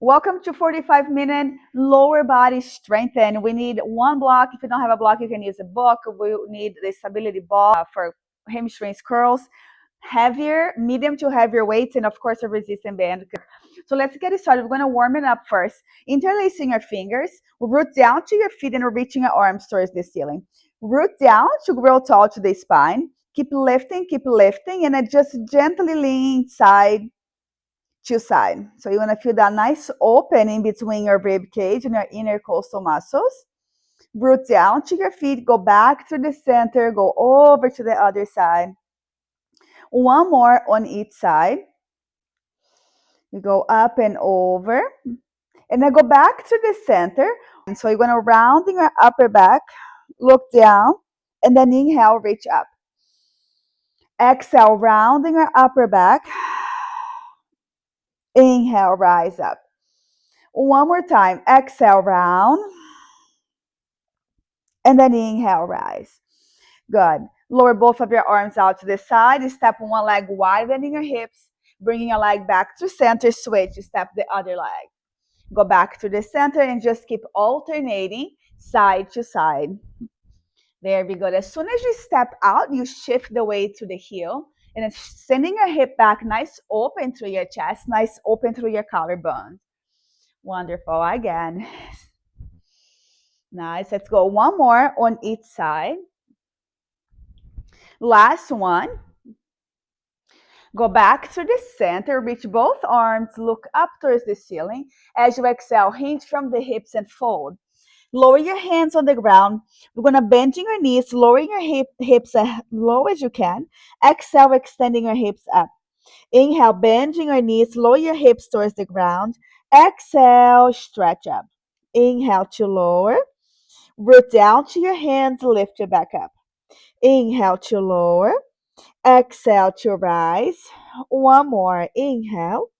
Welcome to 45-minute lower body strengthen. We need one block. If you don't have a block, you can use a book. We need the stability ball for hamstrings curls. Heavier, medium to heavier weights, and of course a resistant band. So let's get it started. We're going to warm it up first. Interlacing your fingers, root down to your feet and reaching your arms towards the ceiling. Root down to grow tall to the spine. Keep lifting, and then just gently lean side to side. So you want to feel that nice opening between your rib cage and your intercostal muscles. Root down to your feet, go back to the center, go over to the other side. One more on each side. You go up and over. And then go back to the center. And so you're going to round in your upper back, look down, and then inhale, reach up. Exhale, rounding your upper back. Inhale, rise up. One more time. Exhale, round. And then inhale, rise. Good. Lower both of your arms out to the side. Step one leg wide, bending your hips. Bringing your leg back to center. Switch. Step the other leg. Go back to the center and just keep alternating side to side. There we go. As soon as you step out, you shift the weight to the heel. And then sending your hip back, nice open through your chest, nice open through your collarbone. Wonderful. Again. Nice. Let's go one more on each side. Last one. Go back to the center, reach both arms, look up towards the ceiling. As you exhale, hinge from the hips and fold. Lower your hands on the ground. We're going to bend your knees, lowering your hips as low as you can. Exhale, extending your hips up. Inhale, bending your knees, lower your hips towards the ground. Exhale, stretch up. Inhale to lower. Root down to your hands, lift your back up. Inhale to lower. Exhale to rise. One more. Inhale.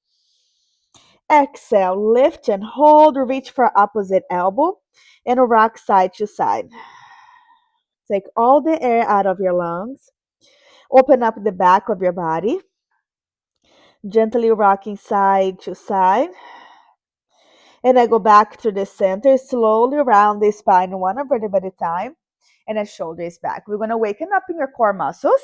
Exhale, lift and hold. Reach for opposite elbow and rock side to side. Take all the air out of your lungs. Open up the back of your body. Gently rocking side to side. And I go back to the center, slowly around the spine, one vertebra at a time. And the shoulders back. We're going to waken up in your core muscles.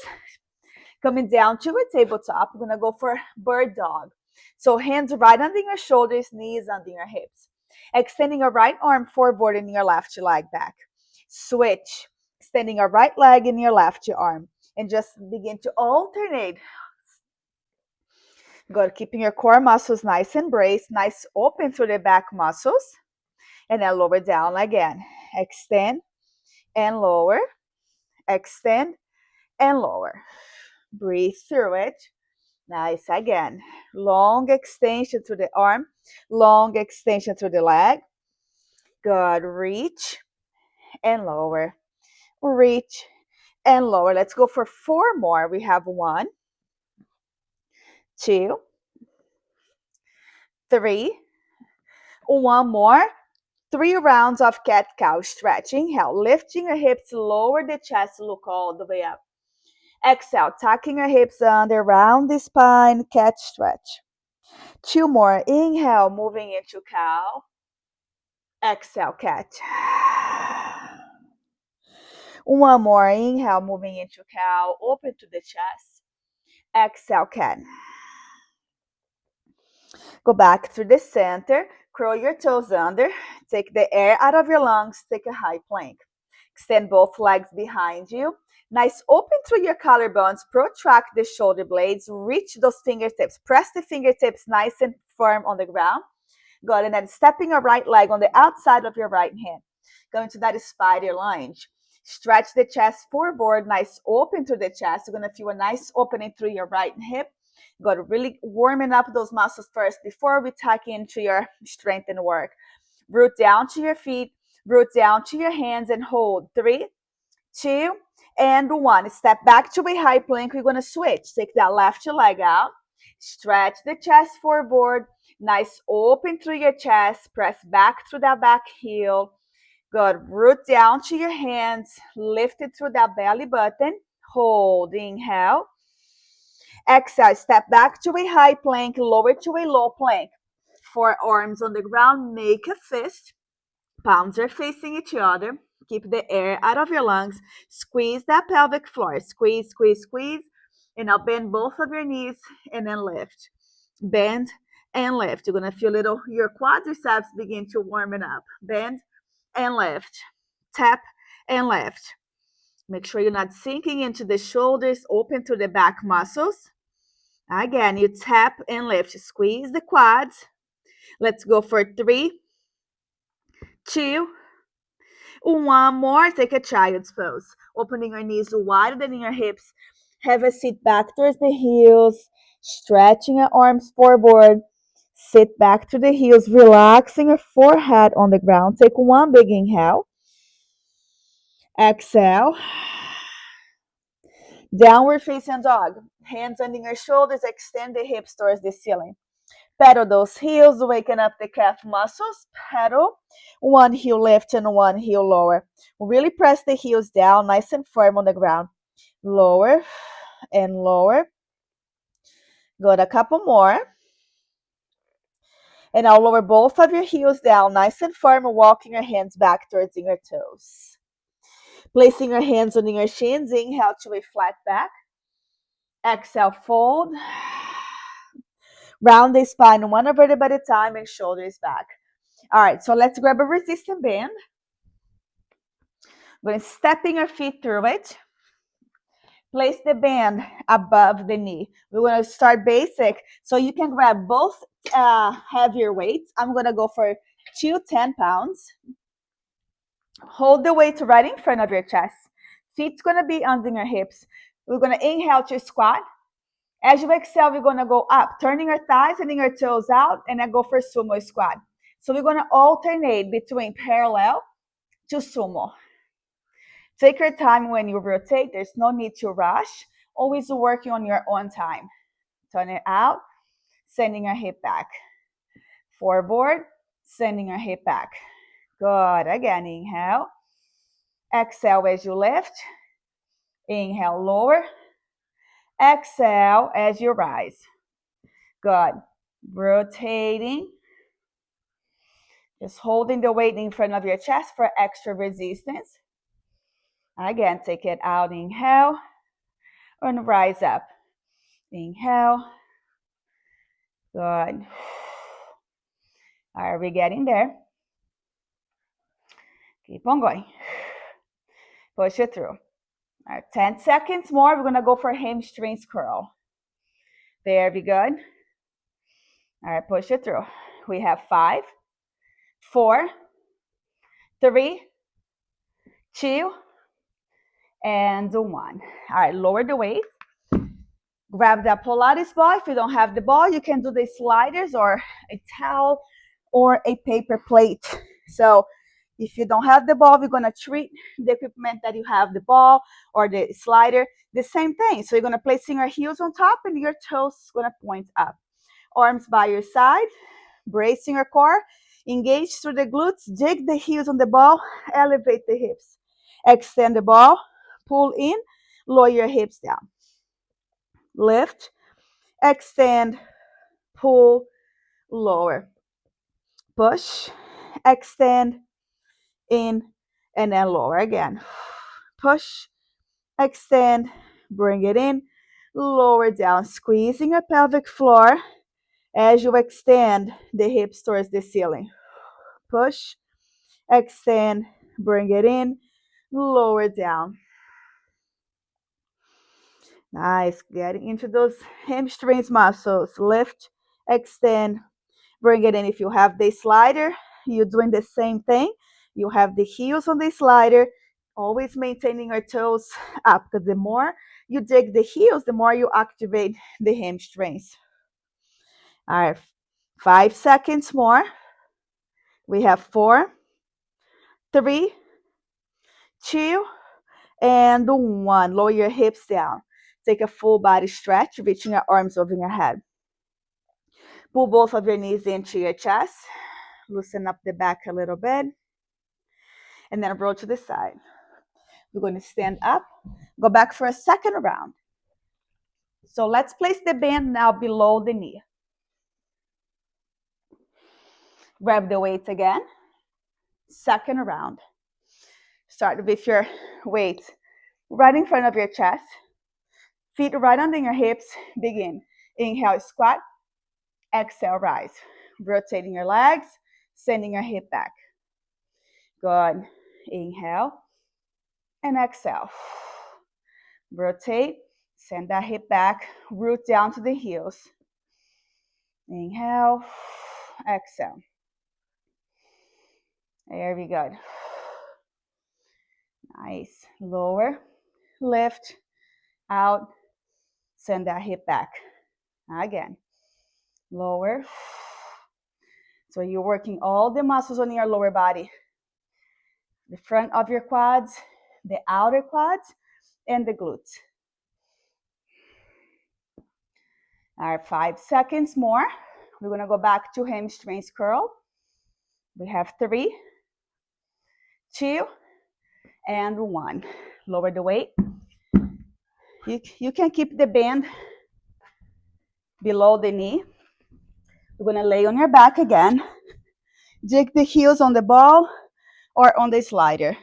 Coming down to a tabletop, we're going to go for bird dog. So hands right under your shoulders, knees under your hips. Extending your right arm forward and your left leg back. Switch. Extending your right leg and your left arm. And just begin to alternate. Good. Keeping your core muscles nice and braced, nice open through the back muscles. And then lower down again. Extend and lower. Extend and lower. Breathe through it. Nice. Again. Long extension through the arm. Long extension through the leg. Good. Reach and lower. Reach and lower. Let's go for 4 more. We have 1, 2, 3. One more. 3 rounds of cat-cow stretching. Inhale. Lifting your hips. Lower the chest. Look all the way up. Exhale, tucking your hips under, round the spine, cat stretch. 2 more. Inhale, moving into cow. Exhale, cat. 1 more. Inhale, moving into cow. Open to the chest. Exhale, cat. Go back to the center. Curl your toes under. Take the air out of your lungs. Take a high plank. Extend both legs behind you. Nice open through your collarbones. Protract the shoulder blades. Reach those fingertips. Press the fingertips nice and firm on the ground. Good. And then stepping your right leg on the outside of your right hand. Going to that spider lunge. Stretch the chest forward. Nice open through the chest. You're going to feel a nice opening through your right hip. Good. Really warming up those muscles first before we tuck into your strengthen work. Root down to your feet. Root down to your hands and hold. 3, 2, and 1. Step back to a high plank. We're going to switch. Take that left leg out. Stretch the chest forward. Nice open through your chest. Press back through that back heel. Good. Root down to your hands. Lift it through that belly button. Hold. Inhale. Exhale. Step back to a high plank. Lower to a low plank. Forearms on the ground, make a fist. Palms are facing each other. Keep the air out of your lungs. Squeeze that pelvic floor. Squeeze, squeeze, squeeze. And now bend both of your knees and then lift. Bend and lift. You're going to feel your quadriceps begin to warm it up. Bend and lift. Tap and lift. Make sure you're not sinking into the shoulders. Open to the back muscles. Again, you tap and lift. Squeeze the quads. Let's go for 3, 2, 1 more. Take a child's pose. Opening your knees wider than your hips. Have a seat back towards the heels. Stretching your arms forward. Sit back to the heels. Relaxing your forehead on the ground. Take one big inhale. Exhale. Downward facing dog. Hands under your shoulders. Extend the hips towards the ceiling. Pedal those heels, waking up the calf muscles. Pedal. One heel lift and one heel lower. Really press the heels down, nice and firm on the ground. Lower and lower. Good, a couple more. And I'll lower both of your heels down, nice and firm, walking your hands back towards your toes. Placing your hands on your shins, inhale to a flat back. Exhale, fold. Round the spine one vertebra at a time and shoulders back. All right, so let's grab a resistant band. We're going to stepping your feet through it. Place the band above the knee. We're going to start basic. So you can grab both heavier weights. I'm going to go for 2 10-pounds. Hold the weight right in front of your chest. Feet's going to be under your hips. We're going to inhale to squat. As you exhale, we're going to go up, turning your thighs and your toes out, and then go for sumo squat. So we're going to alternate between parallel to sumo. Take your time when you rotate. There's no need to rush. Always working on your own time. Turn it out, sending your hip back. Forward, sending your hip back. Good. Again, inhale. Exhale as you lift. Inhale, lower. Exhale as you rise. Good. Rotating. Just holding the weight in front of your chest for extra resistance. Again, take it out. Inhale. And rise up. Inhale. Good. Are we getting there? Keep on going. Push it through. All right, 10 seconds more. We're going to go for hamstrings curl. Very good. All right, push it through. We have 5, 4, 3, 2, and 1. All right, lower the weight. Grab that Pilates ball. If you don't have the ball, you can do the sliders or a towel or a paper plate. So if you don't have the ball, we're going to treat the equipment that you have, the ball or the slider, the same thing. So you're going to placing your heels on top and your toes going to point up. Arms by your side, bracing your core, engage through the glutes, dig the heels on the ball, elevate the hips. Extend the ball, pull in, lower your hips down. Lift, extend, pull, lower. Push, extend, in, and then lower again. Push, extend, bring it in, lower down, squeezing your pelvic floor as you extend the hips towards the ceiling. Push, extend, bring it in, lower down. Nice, getting into those hamstrings muscles. Lift, extend, bring it in. If you have the slider, you're doing the same thing. You have the heels on the slider, always maintaining your toes up, because the more you dig the heels, the more you activate the hamstrings. All right, 5 seconds more. We have 4, 3, 2, and 1. Lower your hips down. Take a full body stretch, reaching your arms over your head. Pull both of your knees into your chest. Loosen up the back a little bit. And then roll to the side. We're going to stand up. Go back for a second round. So let's place the band now below the knee. Grab the weights again. Second round. Start with your weight right in front of your chest. Feet right under your hips. Begin. Inhale, squat. Exhale, rise. Rotating your legs, sending your hip back. Good. Inhale and exhale. Rotate, send that hip back, root down to the heels. Inhale, exhale. Very good. Nice. Lower, lift, out, send that hip back. Again. Lower. So you're working all the muscles on your lower body. The front of your quads, the outer quads, and the glutes. All right, 5 seconds more. We're gonna go back to hamstrings curl. We have 3, 2, and 1. Lower the weight. You can keep the band below the knee. We're gonna lay on your back again. Dig the heels on the ball or on the slider.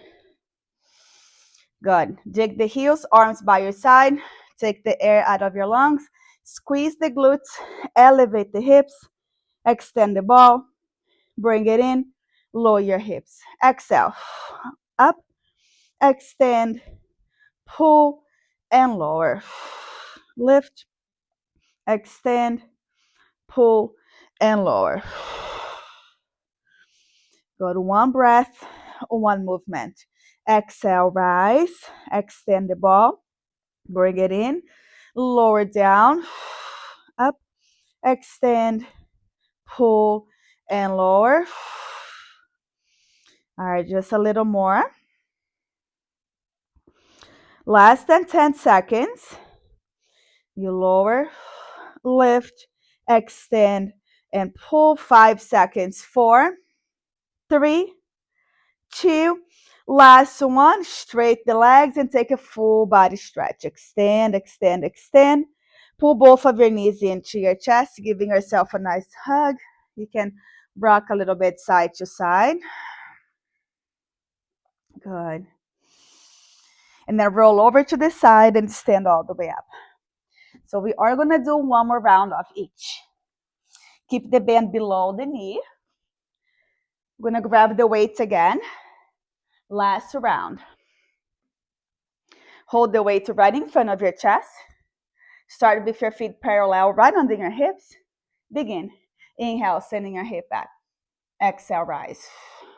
Good. Dig the heels, arms by your side. Take the air out of your lungs. Squeeze the glutes. Elevate the hips. Extend the ball. Bring it in. Lower your hips. Exhale. Up. Extend. Pull. And lower. Lift. Extend. Pull. And lower. Go to one breath, one movement. Exhale, rise. Extend the ball. Bring it in. Lower down. Up. Extend. Pull. And lower. All right, just a little more. Less than 10 seconds. You lower, lift, extend, and pull. 5 seconds. 4, 3, 2, last one. Straight the legs and take a full body stretch. Extend, extend, extend. Pull both of your knees into your chest, giving yourself a nice hug. You can rock a little bit side to side. Good. And then roll over to the side and stand all the way up. So we are going to do one more round of each. Keep the band below the knee. We're going to grab the weights again. Last round. Hold the weight right in front of your chest. Start with your feet parallel right under your hips. Begin. Inhale, sending your hip back. Exhale, rise.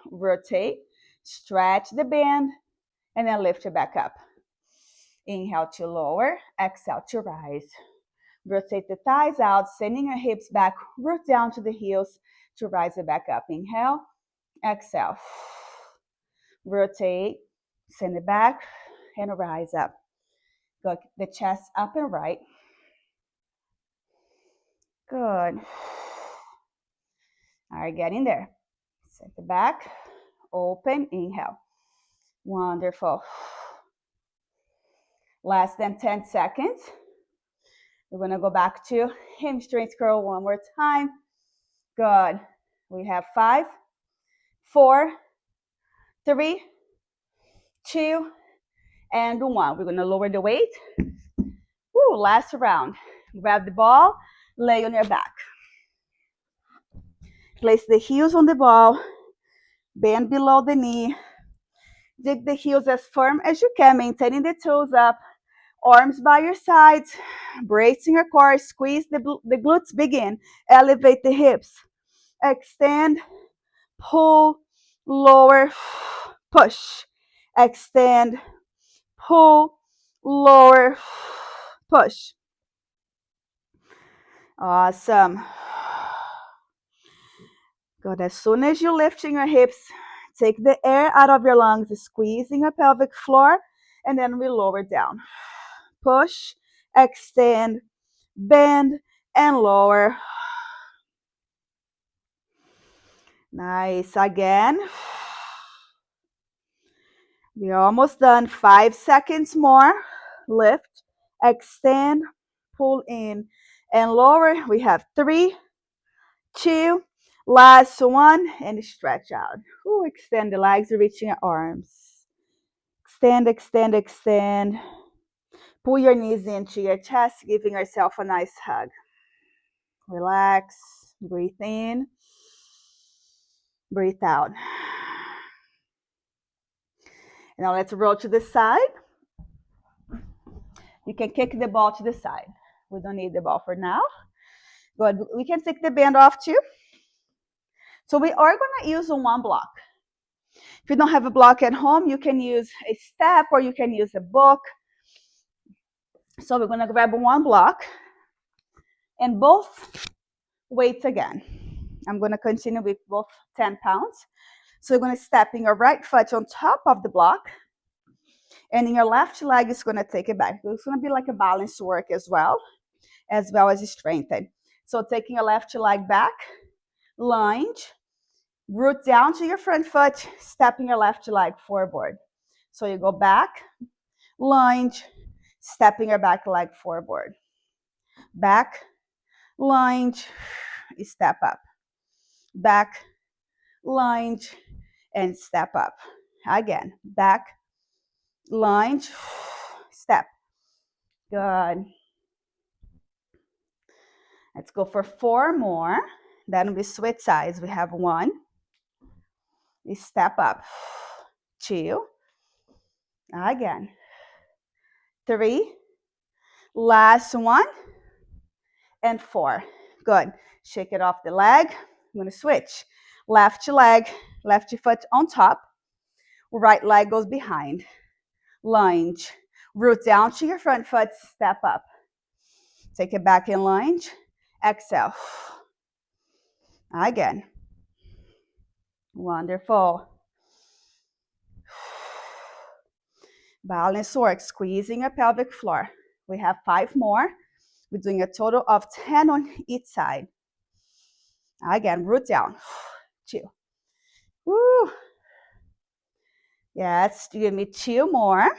Rotate. Stretch the band. And then lift it back up. Inhale to lower. Exhale to rise. Rotate the thighs out, sending your hips back. Root down to the heels to rise it back up. Inhale. Exhale. Rotate. Send it back. And rise up. Go the chest up and right. Good. All right, get in there. Set the back. Open. Inhale. Wonderful. Less than 10 seconds. We're going to go back to hamstrings curl one more time. Good. We have 5, 4, 3, 2, and 1. We're going to lower the weight. Woo, last round. Grab the ball. Lay on your back. Place the heels on the ball. Bend below the knee. Dig the heels as firm as you can, maintaining the toes up. Arms by your sides. Bracing your core. Squeeze the glutes. Begin. Elevate the hips. Extend. Pull. Lower. Push. Extend. Pull. Lower. Push. Awesome. Good. As soon as you're lifting your hips, take the air out of your lungs, squeezing your pelvic floor, and then we lower down. Push, extend, bend, and lower. Nice. Again. We're almost done. 5 seconds more. Lift, extend, pull in, and lower. We have 3, 2, Last one, and stretch out. Ooh, extend the legs, reaching your arms. Extend, extend, extend. Pull your knees into your chest, giving yourself a nice hug. Relax, breathe in, breathe out. Now let's roll to the side. You can kick the ball to the side. We don't need the ball for now. Good. We can take the band off too. So we are going to use one block. If you don't have a block at home, you can use a step or you can use a book. So we're going to grab one block and both weights again. I'm going to continue with both 10 pounds. So you're going to step in your right foot on top of the block, and in your left leg is going to take it back. It's going to be like a balance work as well as strengthen. So taking your left leg back, lunge, root down to your front foot, stepping your left leg forward. So you go back, lunge, stepping your back leg forward. Back, lunge, step up. Back, lunge, and step up. Again, back, lunge, step. Good. Let's go for 4 more. Then we switch sides. We have 1. We step up. 2. Again. 3. Last one. And 4. Good. Shake it off the leg. I'm going to switch. Left leg, left foot on top. Right leg goes behind. Lunge. Root down to your front foot. Step up. Take it back in lunge. Exhale. Again. Wonderful. Balance work, squeezing your pelvic floor. We have 5 more. We're doing a total of 10 on each side. Again, root down. 2. Woo. Yes, give me 2 more.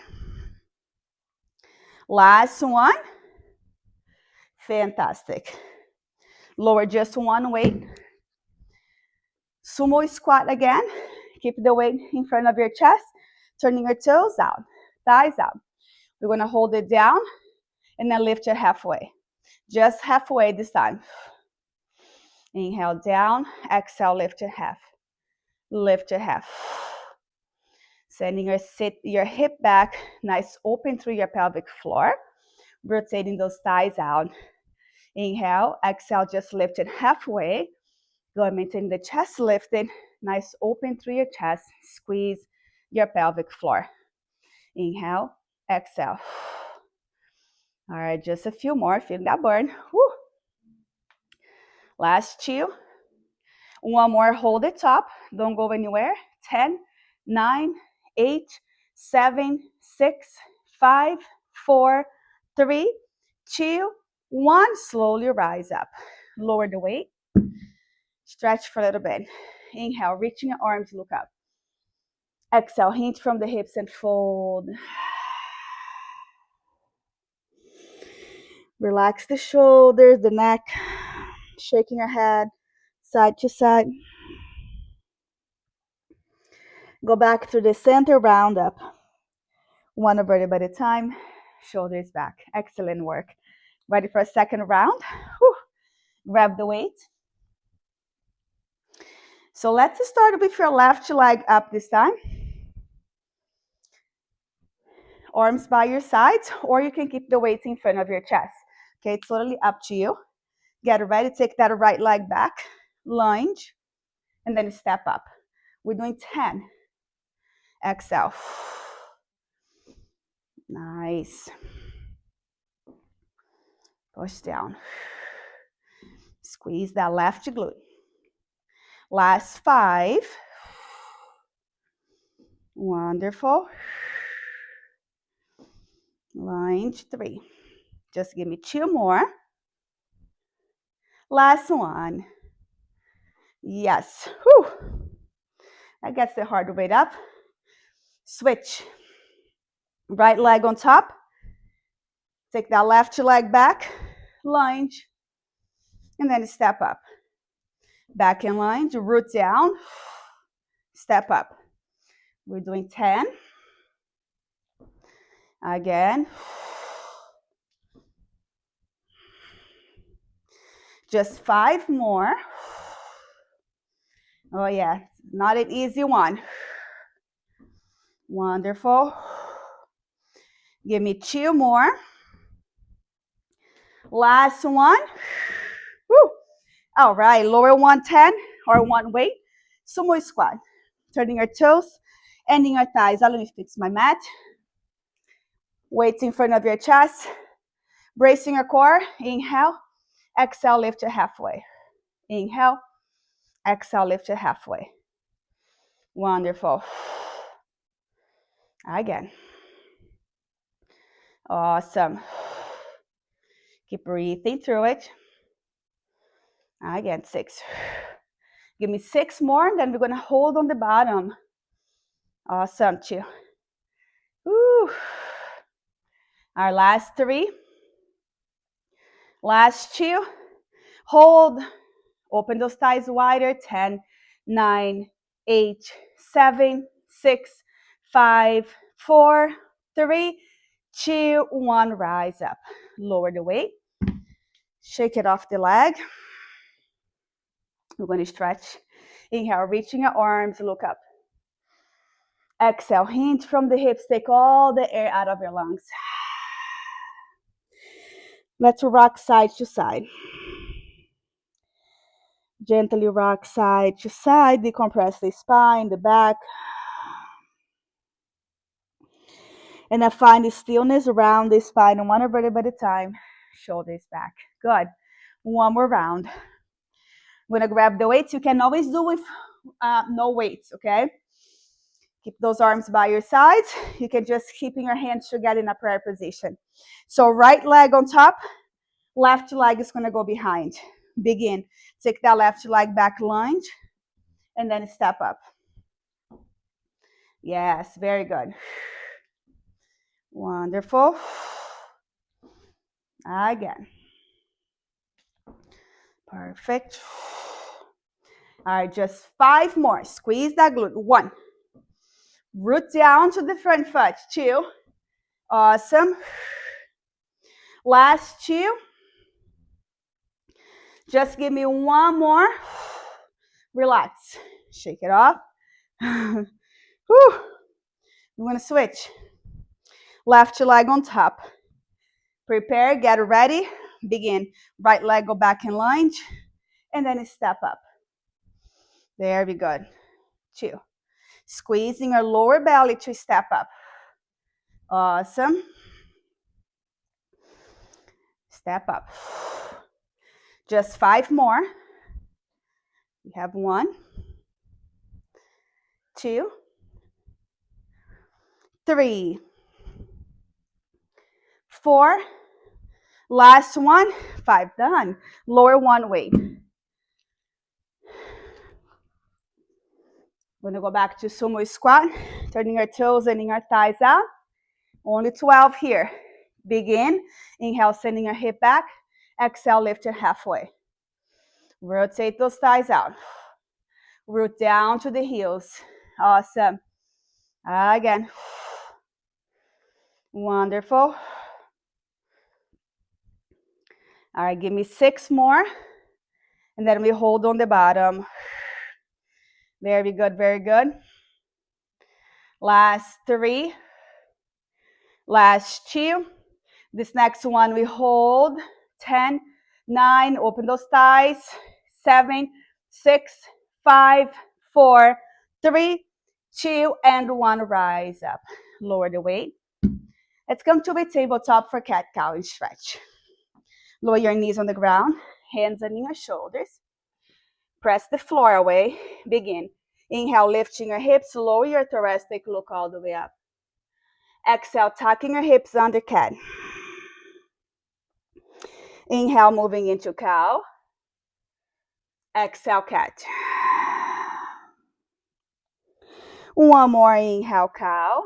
Last one. Fantastic. Lower just one weight. Sumo squat again. Keep the weight in front of your chest. Turning your toes out, thighs out. We're going to hold it down and then lift it halfway. Just halfway this time. Inhale down, exhale, lift it half. Lift it half. Sending your hip back, nice open through your pelvic floor. Rotating those thighs out. Inhale, exhale, just lift it halfway. Go maintain the chest lifted, nice open through your chest. Squeeze your pelvic floor. Inhale, exhale. All right, just a few more. Feel that burn. Woo. Last 2. One more, hold it top. Don't go anywhere. 10, 9, 8, 7, 6, 5, 4, 3, 2, 1. Slowly rise up. Lower the weight. Stretch for a little bit. Inhale, reaching your arms, look up. Exhale, hinge from the hips and fold. Relax the shoulders, the neck, shaking your head side to side. Go back to the center, round up. One vertebra at a time, shoulders back. Excellent work. Ready for a second round? Whew. Grab the weight. So let's start with your left leg up this time. Arms by your sides, or you can keep the weight in front of your chest. Okay, it's totally up to you. Get ready, take that right leg back, lunge, and then step up. We're doing 10. Exhale. Nice. Push down. Squeeze that left glute. Last 5. Wonderful. Lunge 3. Just give me 2 more. Last one. Yes. Whew. That gets the heart rate up. Switch. Right leg on top. Take that left leg back. Lunge. And then step up. Back in lunge, root down, step up. We're doing 10. Again. Just 5 more. Oh yeah, not an easy one. Wonderful. Give me 2 more. Last one. Woo. All right, lower 110 or one weight. Sumo squat. Turning your toes, ending your thighs. Let me fix my mat. Weights in front of your chest. Bracing your core. Inhale. Exhale, lift to halfway. Inhale. Exhale, lift to halfway. Wonderful. Again. Awesome. Keep breathing through it. Again, 6. Give me 6 more, then we're going to hold on the bottom. Awesome, 2. Woo. Our last 3. Last 2. Hold. Open those thighs wider. 10, 9, 8, 7, 6, 5, 4, 3, 2, 1. Rise up. Lower the weight. Shake it off the leg. We're going to stretch. Inhale, reaching your arms, look up. Exhale, hinge from the hips, take all the air out of your lungs. Let's rock side to side. Gently rock side to side, decompress the spine, the back. And then find the stillness around the spine, one vertebra at a time. Shoulders back. Good. One more round. I'm going to grab the weights. You can always do with no weights, okay? Keep those arms by your sides. You can just keeping your hands together in a prayer position. So right leg on top, left leg is going to go behind. Begin. Take that left leg back lunge, and then step up. Yes, very good. Wonderful. Again. Perfect. All right, just 5 more. Squeeze that glute. 1. Root down to the front foot. 2. Awesome. Last 2. Just give me 1 more. Relax. Shake it off. Whew. We're going to switch. Left leg on top. Prepare, get ready. Begin. Right leg go back in lunge. And then step up. Very good. 2. Squeezing your lower belly to step up. Awesome. Step up. Just 5 more. We have 1, 2, 3, 4. Last one. 5. Done. Lower 1 weight. We're going to go back to sumo squat. Turning our toes, ending our thighs out. Only 12 here. Begin. Inhale, sending your hip back. Exhale, lift it halfway. Rotate those thighs out. Root down to the heels. Awesome. Again. Wonderful. All right, give me 6 more. And then we hold on the bottom. Very good, very good. Last 3. Last 2. This next one we hold. 10, 9, open those thighs. 7, 6, 5, 4, 3, 2, and 1. Rise up. Lower the weight. Let's come to a tabletop for cat-cow and stretch. Lower your knees on the ground. Hands on your shoulders. Press the floor away. Begin. Inhale, lifting your hips. Lower your thoracic. Look all the way up. Exhale, tucking your hips under cat. Inhale, moving into cow. Exhale, cat. 1 more. Inhale, cow.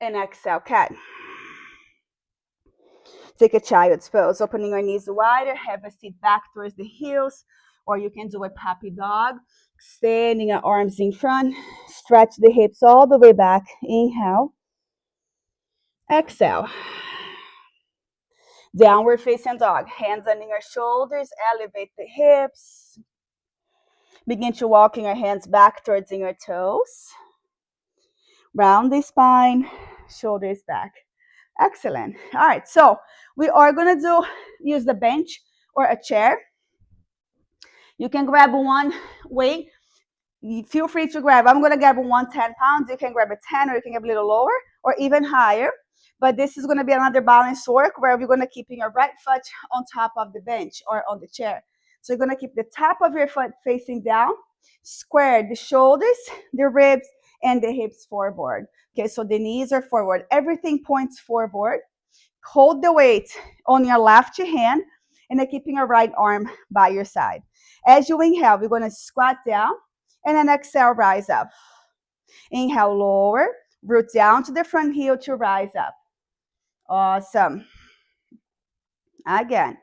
And exhale, cat. Take a child's pose, opening your knees wider, have a seat back towards the heels. or you can do a puppy dog. Extending your arms in front. Stretch the hips all the way back. Inhale. Exhale. Downward facing dog. Hands under your shoulders. Elevate the hips. Begin to walking your hands back towards your toes. Round the spine. Shoulders back. Excellent. All right, so we are going to use the bench or a chair. You can grab one weight. Feel free to grab. I'm going to grab 10 pounds. You can grab a 10, or you can grab a little lower or even higher. But this is going to be another balance work where we're going to keep your right foot on top of the bench or on the chair. So you're going to keep the top of your foot facing down. Square the shoulders, the ribs, and the hips forward. Okay, so the knees are forward. Everything points forward. Hold the weight on your left hand and then keeping your right arm by your side. As you inhale, we're going to squat down and then exhale, rise up. Inhale, lower, root down to the front heel to rise up. Awesome. Again.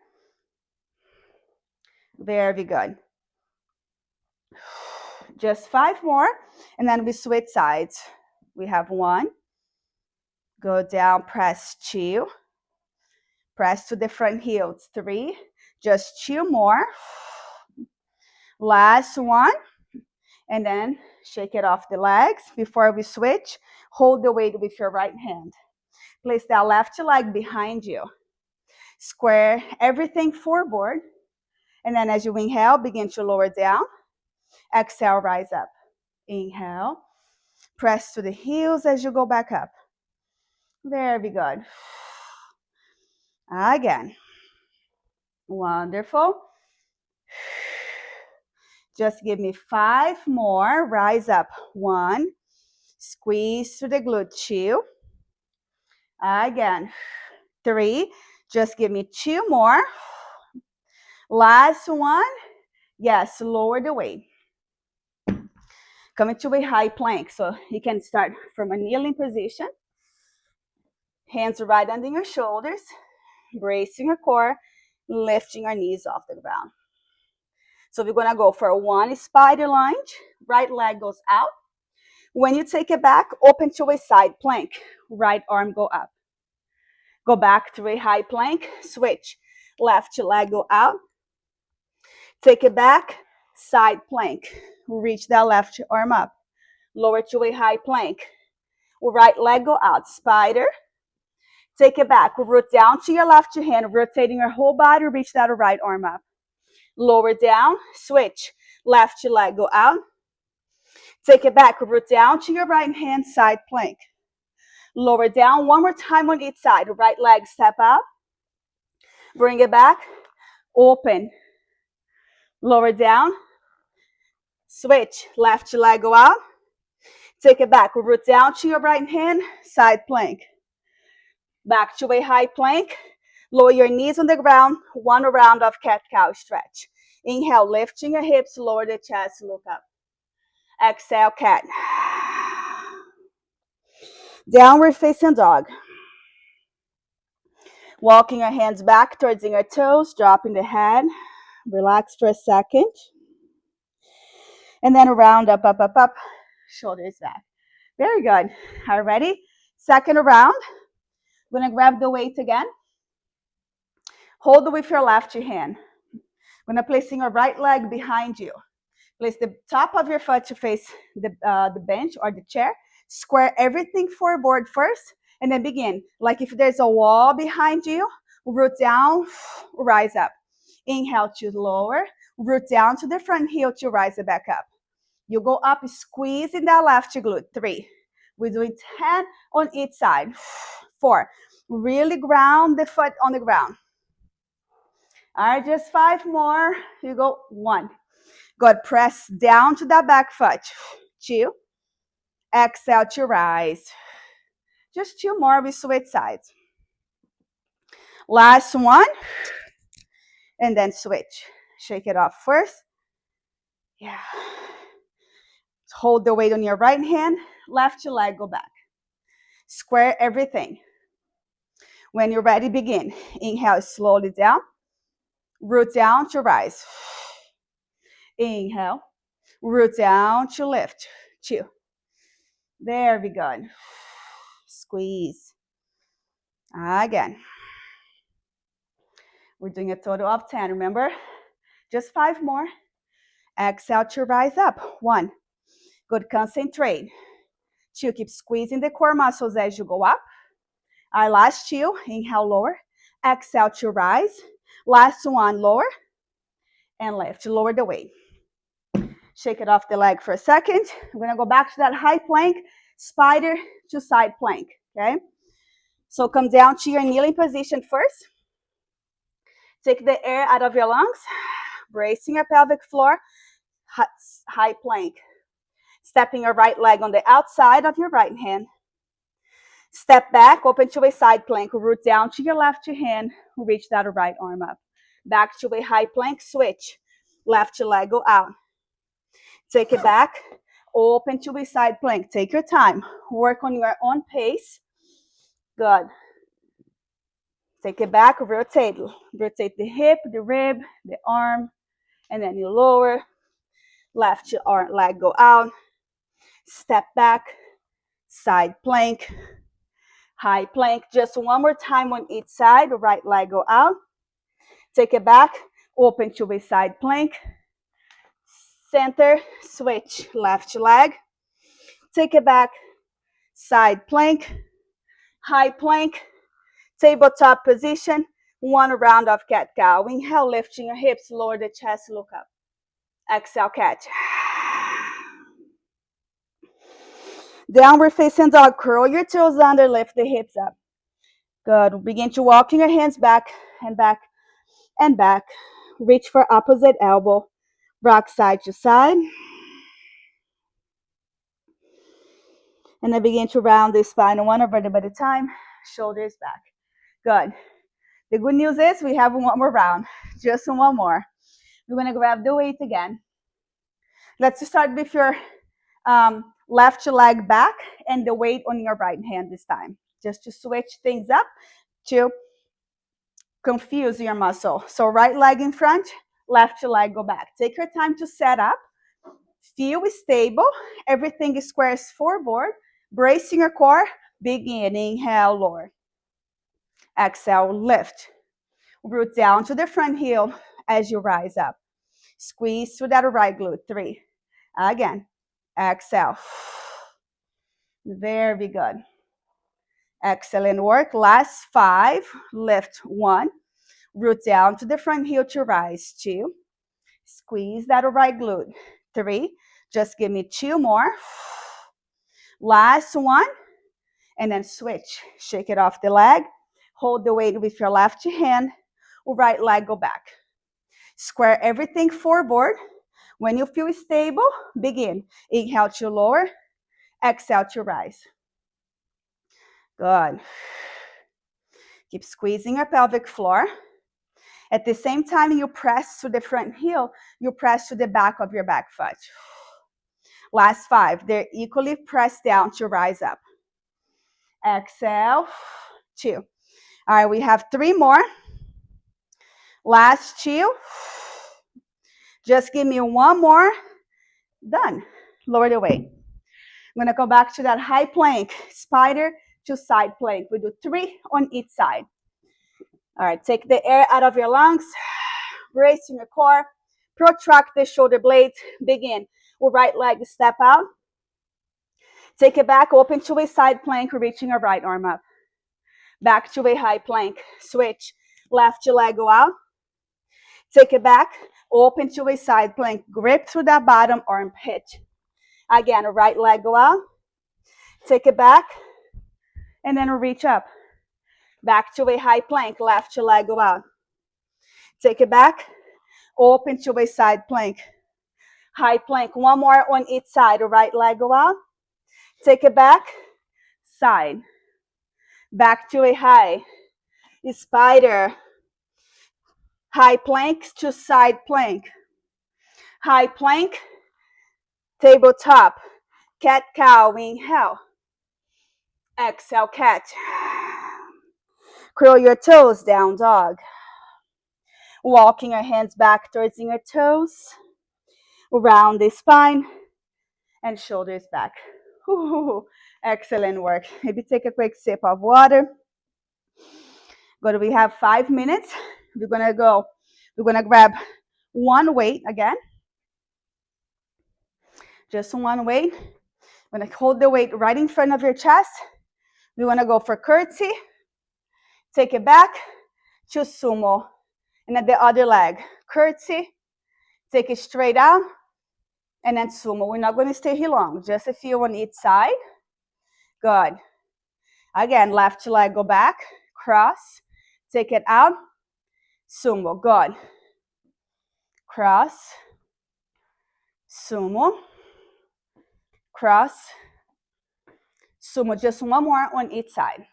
Very good. Just 5 more, and then we switch sides. We have 1. Go down, press 2. Press to the front heel, 3. Just 2 more. Last one. And then shake it off the legs. Before we switch, hold the weight with your right hand. Place that left leg behind you. Square everything forward. And then as you inhale, begin to lower down. Exhale, rise up. Inhale. Press to the heels as you go back up. Very good. Again. Wonderful. Just give me 5 more. Rise up. 1. Squeeze to the glute. 2. Again. 3. Just give me 2 more. Last one. Yes, lower the weight. Come into a high plank. So you can start from a kneeling position. Hands right under your shoulders. Bracing your core. Lifting your knees off the ground. So we're going to go for 1 spider lunge. Right leg goes out. When you take it back, open to a side plank. Right arm go up. Go back to a high plank. Switch. Left leg go out. Take it back. Side plank. Reach that left arm up. Lower to a high plank. Right leg go out. Spider. Take it back. Root down to your left hand. Rotating your whole body. Reach that right arm up. Lower down. Switch. Left leg go out. Take it back. Root down to your right hand. Side plank. Lower down. One more time on each side. Right leg step up. Bring it back. Open. Lower down. Switch. Left leg go out. Take it back. Root down to your right hand. Side plank. Back to a high plank. Lower your knees on the ground. 1 round of cat-cow stretch. Inhale, lifting your hips. Lower the chest. Look up. Exhale, cat. Downward facing dog. Walking your hands back towards your toes. Dropping the head. Relax for a second. And then round up, up, up, up. Shoulders back. Very good. All right, ready? Second round. I'm going to grab the weight again. Hold it with your left hand. I'm going to place your right leg behind you. Place the top of your foot to face the bench or the chair. Square everything forward first, and then begin. Like if there's a wall behind you, root down, rise up. Inhale to lower, root down to the front heel to rise it back up. You go up, squeezing that left glute. 3. We're doing 10 on each side. 4. Really ground the foot on the ground. All right, just 5 more. You go. 1. Good. Press down to that back foot. 2. Exhale to rise. Just 2 more. We switch sides. Last one. And then switch. Shake it off first. Yeah. Hold the weight on your right hand. Left leg go back. Square everything. When you're ready, begin. Inhale slowly down. Root down to rise. Inhale. Root down to lift. 2. There we go. Squeeze. Again. We're doing a total of 10, remember? Just 5 more. Exhale to rise up. 1. Good, concentrate. 2, keep squeezing the core muscles as you go up. Our last 2, inhale, lower. Exhale to rise. Last 1, lower. And lift, lower the weight. Shake it off the leg for a second. We're gonna go back to that high plank, spider to side plank, okay? So come down to your kneeling position first. Take the air out of your lungs, bracing your pelvic floor, high plank. Stepping your right leg on the outside of your right hand. Step back, open to a side plank, root down to your left hand, reach that right arm up. Back to a high plank, switch. Left leg go out. Take it back, open to a side plank. Take your time. Work on your own pace. Good. Take it back, rotate. Rotate the hip, the rib, the arm, and then you lower. Left leg go out. Step back, side plank, high plank. Just one more time on each side. Right leg go out. Take it back, open to a side plank. Center, switch, left leg. Take it back, side plank, high plank, tabletop position. 1 round of cat-cow. Inhale, lifting your hips, lower the chest, look up. Exhale, catch. Downward facing dog, curl your toes under, lift the hips up. Good. Begin to walking your hands back and back and back. Reach for opposite elbow. Rock side to side. And then begin to round the spine one vertebra at a time. Shoulders back. Good. The good news is we have one more round. Just one more. We're going to grab the weight again. Let's start with your left leg back and the weight on your right hand this time. Just to switch things up to confuse your muscle. So right leg in front, left leg go back. Take your time to set up. Feel stable. Everything squares forward. Bracing your core. Begin. Inhale, lower. Exhale, lift. Root down to the front heel as you rise up. Squeeze through that right glute. 3. Again. Exhale. Very good. Excellent work. Last 5. Lift. 1. Root down to the front heel to rise. 2. Squeeze that right glute. 3. Just give me 2 more. Last 1. And then switch. Shake it off the leg. Hold the weight with your left hand. Right leg go back. Square everything forward. When you feel stable, begin. Inhale to lower. Exhale to rise. Good. Keep squeezing your pelvic floor. At the same time you press to the front heel, you press to the back of your back foot. Last 5. They're equally pressed down to rise up. Exhale. 2. All right, we have 3 more. Last 2. Just give me 1 more. Done. Lower the weight. I'm going to go back to that high plank, spider to side plank. We do 3 on each side. All right, take the air out of your lungs. Bracing your core. Protract the shoulder blades. Begin. Right leg step out. Take it back, open to a side plank, reaching your right arm up. Back to a high plank. Switch. Left leg go out. Take it back, open to a side plank. Grip through that bottom armpit. Again, right leg go out. Take it back. And then reach up. Back to a high plank. Left leg go out. Take it back. Open to a side plank. High plank. 1 more on each side. Right leg go out. Take it back. Side. Back to a high. Spider. High plank to side plank. High plank. Tabletop. Cat-cow. Inhale. Exhale, catch. Curl your toes, down dog. Walking your hands back towards your toes. Around the spine and shoulders back. Whew, excellent work. Maybe take a quick sip of water. Good, we have 5 minutes. We're gonna grab one weight again. Just one weight. We're gonna hold the weight right in front of your chest. We wanna go for curtsy. Take it back to sumo. And at the other leg, curtsy. Take it straight out. And then sumo. We're not gonna stay here long. Just a few on each side. Good. Again, left leg, go back. Cross. Take it out. Sumo. Good. Cross. Sumo. Cross. Sumo. Just one more on each side.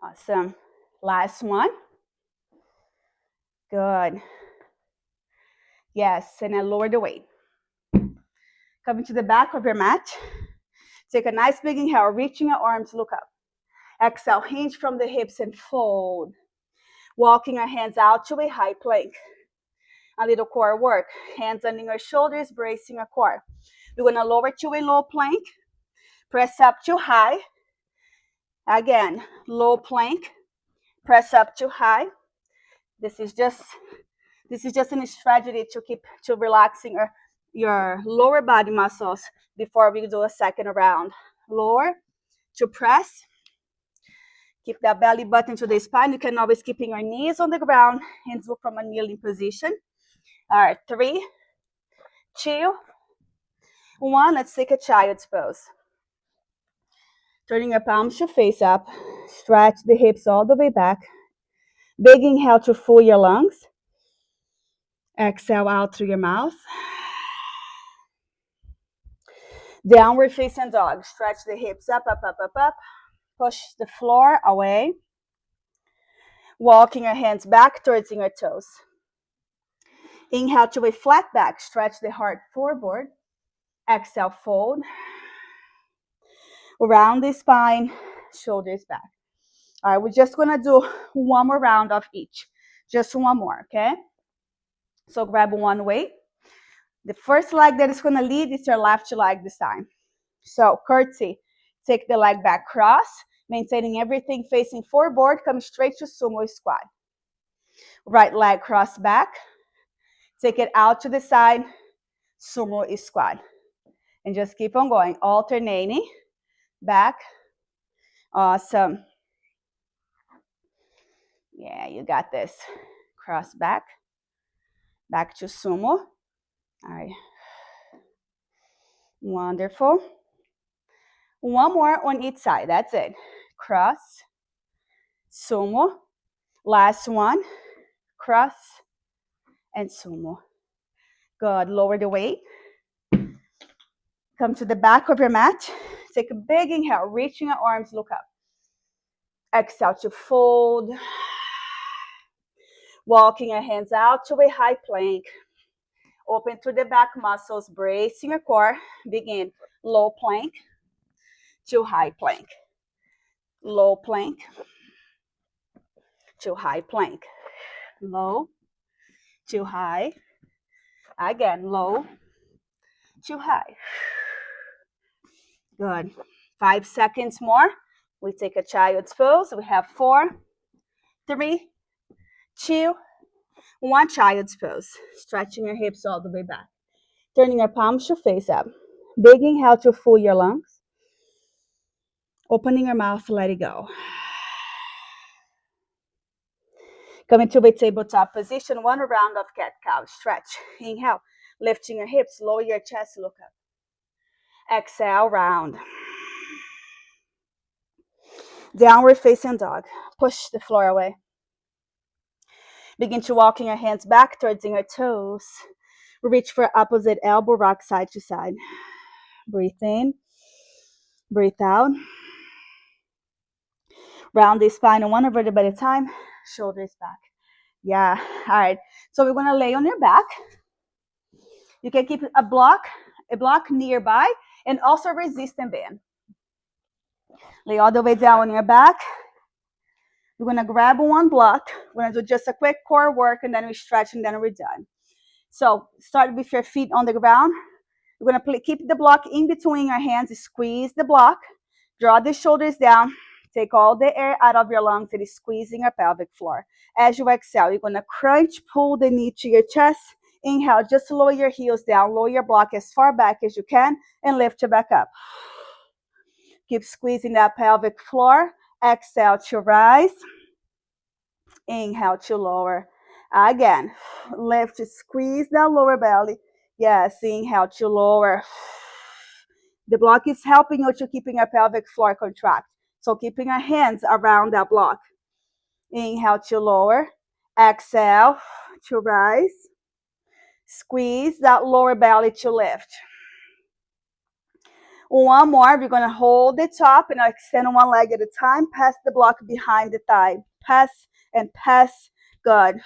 Awesome. Last one. Good. Yes, and then lower the weight. Coming to the back of your mat. Take a nice big inhale, reaching your arms, look up. Exhale, hinge from the hips and fold. Walking your hands out to a high plank. A little core work. Hands under your shoulders, bracing your core. We're gonna lower to a low plank. Press up to high. Again, low plank. Press up to high. This is just a strategy to relaxing your lower body muscles before we do a second round. Lower to press. Keep that belly button to the spine. You can always keep your knees on the ground, hands up from a kneeling position. All right, 3, 2, 1. Let's take a child's pose. Turning your palms to face up. Stretch the hips all the way back. Big inhale to fill your lungs. Exhale out through your mouth. Downward facing dog. Stretch the hips up, up, up, up, up. Push the floor away. Walking your hands back towards your toes. Inhale to a flat back. Stretch the heart forward. Exhale, fold. Round the spine, shoulders back. All right, we're just gonna do one more round of each. Just one more, okay? So grab one weight. The first leg that is gonna lead is your left leg this time. So curtsy, take the leg back, cross, maintaining everything facing forward, come straight to sumo squat. Right leg cross back, take it out to the side, sumo squat. And just keep on going, alternating, back. Awesome. Yeah, you got this. Cross back, back to sumo. All right. Wonderful. One more on each side, that's it. Cross, sumo. Last one, cross, and sumo. Good, lower the weight. Come to the back of your mat. Take a big inhale, reaching your arms, look up. Exhale to fold. Walking your hands out to a high plank. Open through the back muscles, bracing your core. Begin low plank to high plank. Low plank to high plank. Low to high. Again, low to high. Good. 5 seconds more. We take a child's pose. We have 4, 3, 2, 1. Child's pose. Stretching your hips all the way back. Turning your palms to face up. Big inhale to fill your lungs. Opening your mouth, let it go. Coming to a tabletop position. One round of cat-cow. Stretch. Inhale. Lifting your hips. Lower your chest. Look up. Exhale, round. Downward facing dog. Push the floor away. Begin to walking your hands back towards your toes. Reach for opposite elbow, rock side to side. Breathe in. Breathe out. Round the spine one vertebra at a time. Shoulders back. Yeah. All right. So we're going to lay on your back. You can keep a block nearby and also resistant band. Lay all the way down on your back. We're going to grab one block. We're going to do just a quick core work and then we stretch and then we're done. So start with your feet on the ground. You're going to keep the block in between your hands. Squeeze the block. Draw the shoulders down. Take all the air out of your lungs and squeezing your pelvic floor. As you exhale, you're going to crunch, pull the knee to your chest. Inhale, just lower your heels down. Lower your block as far back as you can and lift it back up. Keep squeezing that pelvic floor. Exhale to rise. Inhale to lower. Again, lift, squeeze that lower belly. Yes, inhale to lower. The block is helping you to keeping your pelvic floor contract. So keeping your hands around that block. Inhale to lower. Exhale to rise. Squeeze that lower belly to lift. One more. We're going to hold the top and extend one leg at a time. Pass the block behind the thigh. Pass and pass. Good.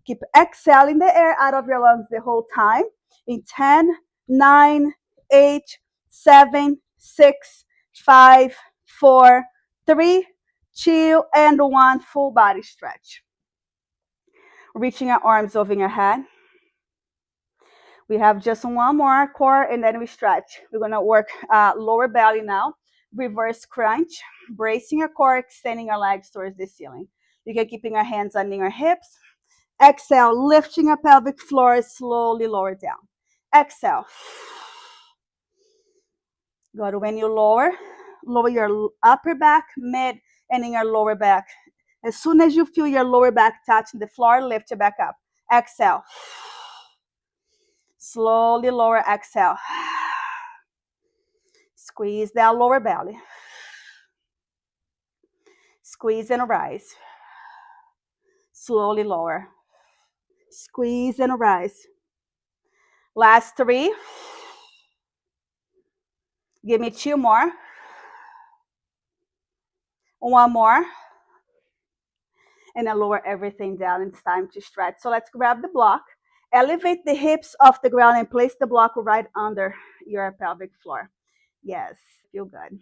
Keep exhaling the air out of your lungs the whole time. In 10, 9, 8, 7, 6, 5, 4, 3, 2, and 1. Full body stretch. Reaching your arms over your head. We have just one more core and then we stretch. We're going to work lower belly now. Reverse crunch. Bracing your core, extending your legs towards the ceiling. You can keeping your hands under your hips. Exhale, lifting your pelvic floor, slowly lower down. Exhale. Good. When you lower your upper back, mid, and in your lower back. As soon as you feel your lower back touching the floor, lift it back up. Exhale. Slowly lower, exhale. Squeeze that lower belly. Squeeze and rise. Slowly lower. Squeeze and rise. Last 3. Give me 2 more. 1 more. And then lower everything down. It's time to stretch. So let's grab the block. Elevate the hips off the ground and place the block right under your pelvic floor. Yes, feel good.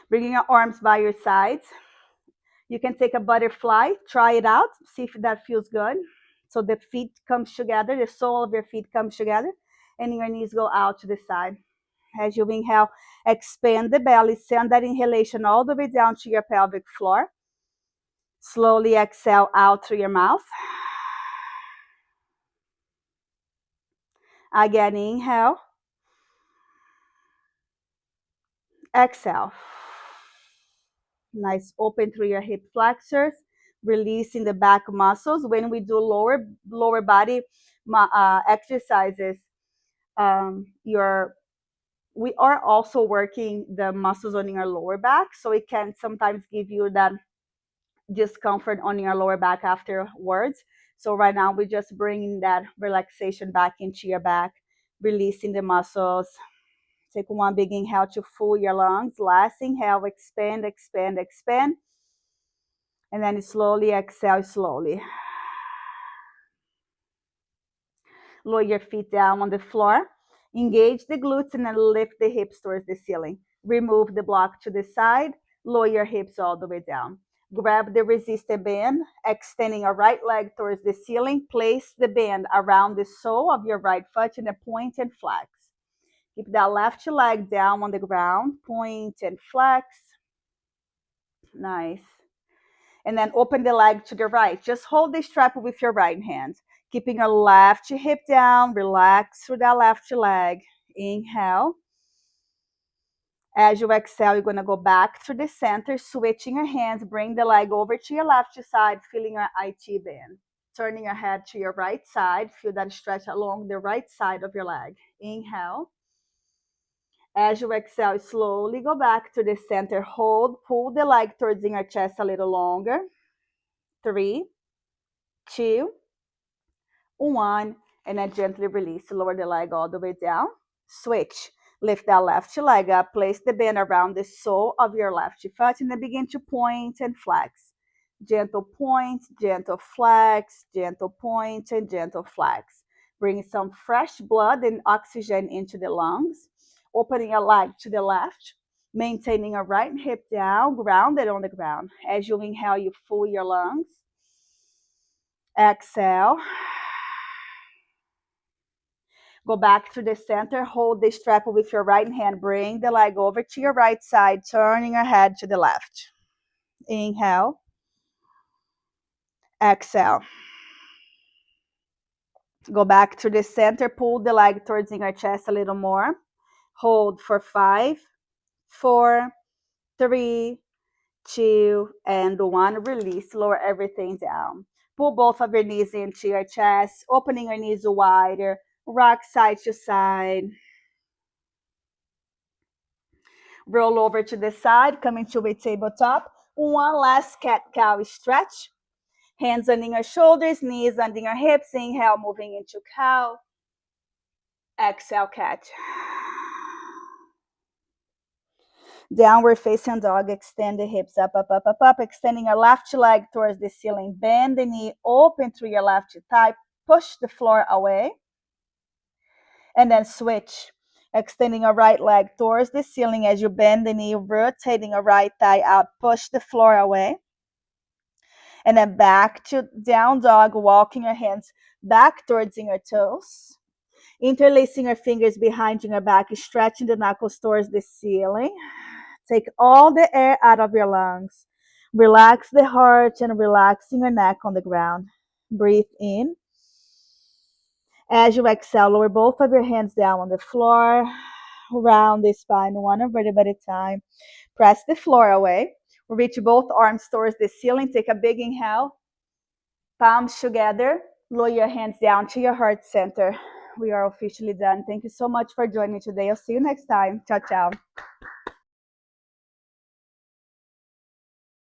Bringing your arms by your sides. You can take a butterfly, try it out, see if that feels good. So the feet comes together, the sole of your feet comes together, and your knees go out to the side. As you inhale, expand the belly, send that inhalation all the way down to your pelvic floor. Slowly exhale out through your mouth. Again, inhale. Exhale. Nice, open through your hip flexors, releasing the back muscles. When we do lower body exercises, we are also working the muscles on your lower back, so it can sometimes give you that discomfort on your lower back afterwards. So right now we're just bringing that relaxation back into your back, releasing the muscles. Take one big inhale to fill your lungs. Last inhale, expand, expand, expand. And then slowly exhale, slowly. Lower your feet down on the floor. Engage the glutes and then lift the hips towards the ceiling. Remove the block to the side. Lower your hips all the way down. Grab the resistor band, extending your right leg towards the ceiling. Place the band around the sole of your right foot and point and flex. Keep that left leg down on the ground. Point and flex. Nice. And then open the leg to the right. Just hold the strap with your right hand. Keeping your left hip down. Relax through that left leg. Inhale. As you exhale, you're going to go back through the center, switching your hands. Bring the leg over to your left side, feeling your IT band. Turning your head to your right side. Feel that stretch along the right side of your leg. Inhale. As you exhale, slowly go back to the center. Hold, pull the leg towards your chest a little longer. 3, 2, 1, and then gently release. Lower the leg all the way down. Switch. Lift that left leg up. Place the band around the sole of your left foot and then begin to point and flex. Gentle point, gentle flex, gentle point, and gentle flex. Bring some fresh blood and oxygen into the lungs. Opening your leg to the left. Maintaining your right hip down, grounded on the ground. As you inhale, you fill your lungs. Exhale. Go back to the center. Hold the strap with your right hand. Bring the leg over to your right side, turning your head to the left. Inhale. Exhale. Go back to the center. Pull the leg towards your chest a little more. Hold for 5, 4, 3, 2, and 1. Release. Lower everything down. Pull both of your knees into your chest, opening your knees wider. Rock side to side. Roll over to the side, coming to a tabletop. One last cat-cow stretch. Hands under your shoulders, knees under your hips. Inhale, moving into cow. Exhale, cat. Downward facing dog. Extend the hips up, up, up, up, up. Extending your left leg towards the ceiling. Bend the knee, open through your left thigh. Push the floor away. And then switch. Extending your right leg towards the ceiling as you bend the knee, rotating your right thigh out. Push the floor away. And then back to down dog, walking your hands back towards your toes. Interlacing your fingers behind your back, stretching the knuckles towards the ceiling. Take all the air out of your lungs. Relax the heart and relaxing your neck on the ground. Breathe in. As you exhale, lower both of your hands down on the floor. Round the spine, one vertebra at a time. Press the floor away. Reach both arms towards the ceiling. Take a big inhale. Palms together. Lower your hands down to your heart center. We are officially done. Thank you so much for joining today. I'll see you next time. Ciao, ciao.